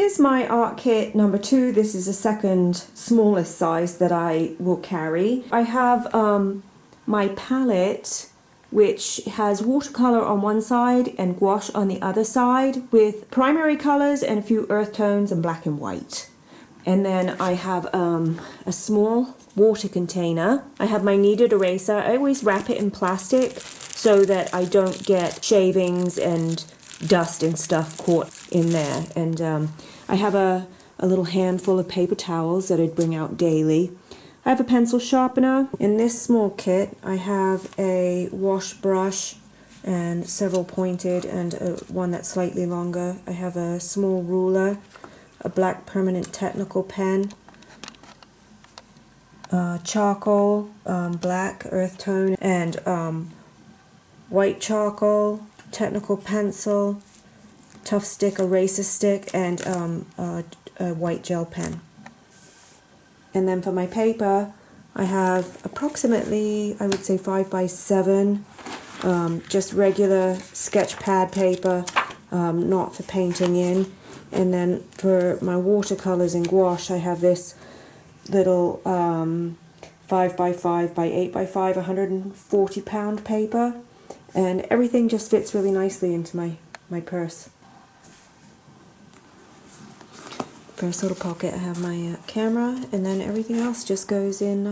here's my art kit number 2. This is the second smallest size that I will carry. I have my palette, which has watercolor on one side and gouache on the other side, with primary colors and a few earth tones and black and white. And then I have a small water container. I have my kneaded eraser. I always wrap it in plastic so that I don't get shavings and dust and stuff caught in there. And I have a little handful of paper towels that I'd bring out daily. I have a pencil sharpener. In this small kit I have a wash brush and several pointed and one that's slightly longer. I have a small ruler, a black permanent technical pen, charcoal, black earth tone, and white charcoal, technical pencil, tough stick, eraser stick, and a white gel pen. And then for my paper, I have approximately, I would say 5 by 7, just regular sketch pad paper, not for painting in. And then for my watercolors and gouache, I have this little 5 by 5 by 8 by 5, 140 pound paper. And everything just fits really nicely into my purse. First little pocket I have my camera, and then everything else just goes in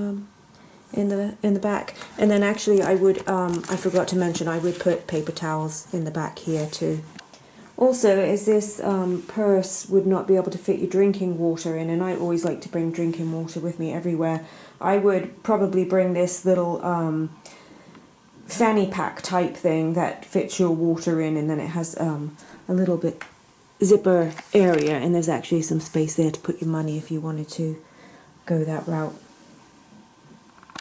the back. And then actually I would I forgot to mention, I would put paper towels in the back here too. Also, as this purse would not be able to fit your drinking water in, and I always like to bring drinking water with me everywhere, I would probably bring this little fanny pack type thing that fits your water in, and then it has a little bit zipper area, and there's actually some space there to put your money if you wanted to go that route.